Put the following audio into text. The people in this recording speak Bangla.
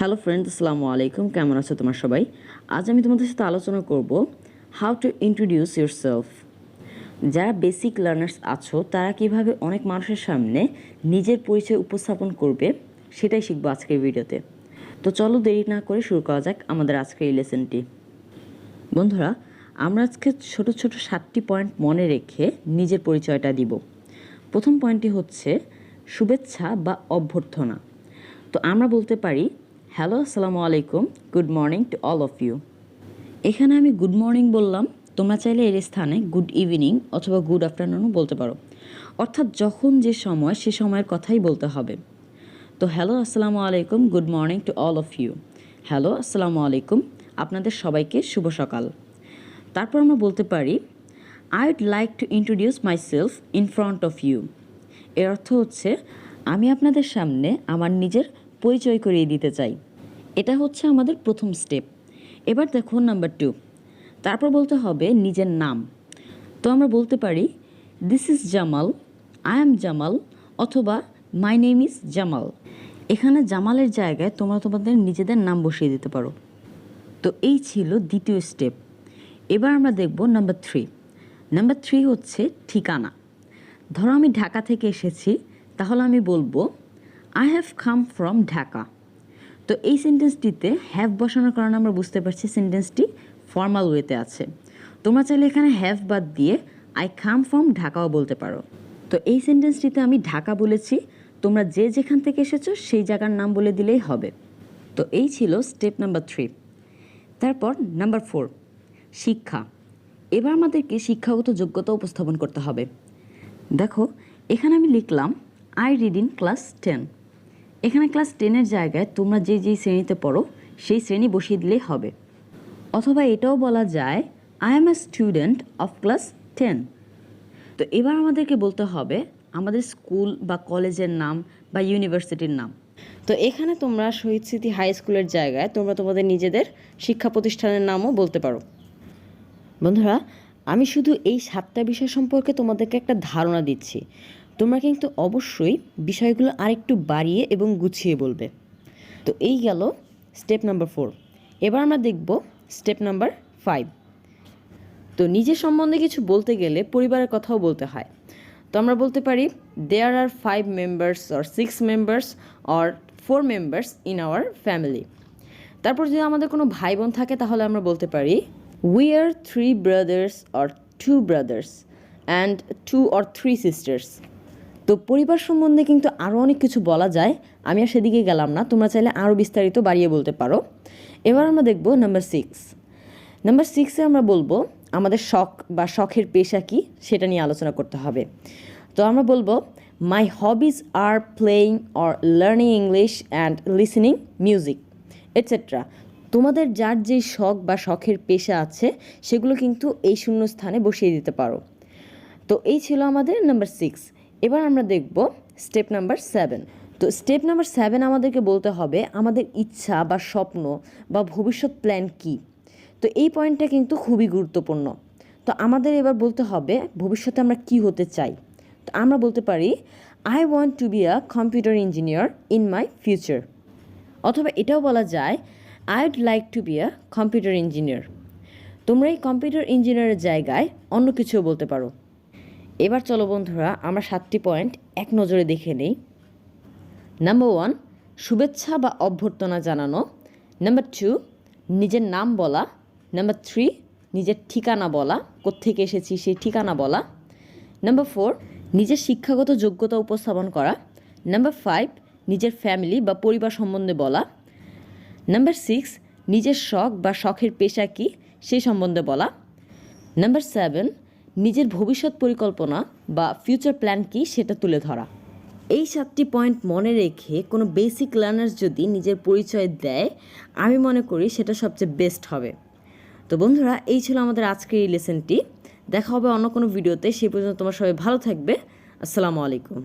হ্যালো ফ্রেন্ডস, আসসালামু আলাইকুম। কেমন আছো তোমার সবাই? আজ আমি তোমাদের সাথে আলোচনা করব হাউ টু ইন্ট্রোডিউস ইয়োরসেলফ। যারা বেসিক লার্নার্স আছো তারা কিভাবে অনেক মানুষের সামনে নিজের পরিচয় উপস্থাপন করবে সেটাই শিখবো আজকের ভিডিওতে। তো চলো দেরি না করে শুরু করা যাক আমাদের আজকের এই লেসনটি। বন্ধুরা, আমরা আজকে ছোট ছোট 7টি পয়েন্ট মনে রেখে নিজের পরিচয়টা দিব। প্রথম পয়েন্টটি হচ্ছে শুভেচ্ছা বা অভ্যর্থনা। তো আমরা বলতে পারি, হ্যালো, আসসালামু আলাইকুম, good morning to all of you. এখানে আমি গুড মর্নিং বললাম, তোমরা চাইলে এর স্থানে গুড ইভিনিং অথবা গুড আফটারনুনও বলতে পারো, অর্থাৎ যখন যে সময় সে সময়ের কথাই বলতে হবে। তো হ্যালো, আসসালামু আলাইকুম, good morning to all of you. Hello, আসসালামু আলাইকুম, আপনাদের সবাইকে শুভ সকাল। তারপর আমরা বলতে পারি, I would like to introduce myself in front of you. এর অর্থ হচ্ছে আমি আপনাদের সামনে আমার নিজের পরিচয় করিয়ে দিতে চাই। এটা হচ্ছে আমাদের প্রথম স্টেপ। এবার দেখো নাম্বার 2। তারপর বলতে হবে নিজের নাম। তো আমরা বলতে পারি, this is Jamal, I am Jamal, অথবা মাই নেম ইজ জামাল। এখানে জামালের জায়গায় তোমরা তোমাদের নিজেদের নাম বসিয়ে দিতে পারো। তো এই ছিল দ্বিতীয় স্টেপ। এবার আমরা দেখব নাম্বার 3। নাম্বার 3 হচ্ছে ঠিকানা। ধরো আমি ঢাকা থেকে এসেছি, তাহলে আমি বলবো I have come from Dhaka. তো এই সেন্টেন্সটিতে হ্যাভ বসানোর কারণে আমরা বুঝতে পারছি সেন্টেন্সটি ফর্মাল ওয়েতে আছে। তোমরা চাইলে এখানে হ্যাভ বাদ দিয়ে আই কাম ফ্রম ঢাকাও বলতে পারো। তো এই সেন্টেন্সটিতে আমি ঢাকা বলেছি, তোমরা যে যেখান থেকে এসেছো সেই জায়গার নাম বলে দিলেই হবে। তো এই ছিল স্টেপ নাম্বার 3। তারপর নাম্বার 4, শিক্ষা। এবার আমাদেরকে শিক্ষাগত যোগ্যতা উপস্থাপন করতে হবে। দেখো, এখানে আমি লিখলাম আই রিড ইন ক্লাস 10। এখানে ক্লাস 10-এর জায়গায় তোমরা যেই শ্রেণীতে পড়ো সেই শ্রেণী বসিয়ে দিলেই হবে। অথবা এটাও বলা যায় I M a student of class 10। তো এবার আমাদেরকে বলতে হবে আমাদের স্কুল বা কলেজের নাম বা ইউনিভার্সিটির নাম। তো এখানে তোমরা শহীদ স্মৃতি হাই স্কুলের জায়গায় তোমরা তোমাদের নিজেদের শিক্ষা প্রতিষ্ঠানের নামও বলতে পারো। বন্ধুরা, আমি শুধু এই 7টা বিষয় সম্পর্কে তোমাদেরকে একটা ধারণা দিচ্ছি। তোমরা কিন্তু অবশ্যই বিষয়গুলো আরেকটু বাড়িয়ে এবং গুছিয়ে বলবে। তো এই গেল স্টেপ নাম্বার 4। এবার আমরা দেখব স্টেপ নাম্বার 5। তো নিজের সম্বন্ধে কিছু বলতে গেলে পরিবারের কথাও বলতে হয়। তো আমরা বলতে পারি দেয়ার আর 5 members or 6 members or 4 members in our family. তারপর যদি আমাদের কোনো ভাই বোন থাকে তাহলে আমরা বলতে পারি we are 3 brothers or 2 brothers and 2 or 3 sisters. তো পরিবার সম্বন্ধে কিন্তু আরও অনেক কিছু বলা যায়, আমি আর সেদিকে গেলাম না, তোমরা চাইলে আরও বিস্তারিত বাড়িয়ে বলতে পারো। এবার আমরা দেখব নাম্বার 6। নাম্বার 6-এ আমরা বলবো আমাদের শখ বা শখের পেশা কী সেটা নিয়ে আলোচনা করতে হবে। তো আমরা বলবো my hobbies are playing or learning English and listening music etcetera. তোমাদের যার যেই শখ বা শখের পেশা আছে সেগুলো কিন্তু এই শূন্যস্থানে বসিয়ে দিতে পারো। তো এই ছিল আমাদের নাম্বার 6। এবার আমরা দেখব স্টেপ নাম্বার 7। তো স্টেপ নাম্বার 7 আমাদেরকে বলতে হবে আমাদের ইচ্ছা বা স্বপ্ন বা ভবিষ্যৎ প্ল্যান কী। তো এই পয়েন্টটা কিন্তু খুবই গুরুত্বপূর্ণ। তো আমাদের এবার বলতে হবে ভবিষ্যতে আমরা কী হতে চাই। তো আমরা বলতে পারি I want to be a computer engineer in my future. অথবা এটাও বলা যায় I would like to be a computer engineer. তোমরা এই কম্পিউটার ইঞ্জিনিয়ারের জায়গায় অন্য কিছুও বলতে পারো। এবার চলো বন্ধুরা, আমরা 7টি পয়েন্ট এক নজরে দেখে নেই। নাম্বার 1, শুভেচ্ছা বা অভ্যর্থনা জানানো। নাম্বার 2, নিজের নাম বলা। নাম্বার 3, নিজের ঠিকানা বলা, কোত্থেকে এসেছি সেই ঠিকানা বলা। নাম্বার 4, নিজের শিক্ষাগত যোগ্যতা উপস্থাপন করা। নাম্বার 5, নিজের ফ্যামিলি বা পরিবার সম্বন্ধে বলা। নাম্বার 6, নিজের শখ বা শখের পেশা কী সেই সম্বন্ধে বলা। নাম্বার 7, নিজের ভবিষ্যৎ পরিকল্পনা বা ফিউচার প্ল্যান কী সেটা তুলে ধরা। এই 7টি পয়েন্ট মনে রেখে কোনো বেসিক লার্নার্স যদি নিজের পরিচয় দেয়, আমি মনে করি সেটা সবচেয়ে বেস্ট হবে। তো বন্ধুরা, এই ছিল আমাদের আজকের এই লেসনটি। দেখা হবে অন্য কোনো ভিডিওতে। সেই পর্যন্ত তোমার সবাই ভালো থাকবে। আসসালামু আলাইকুম।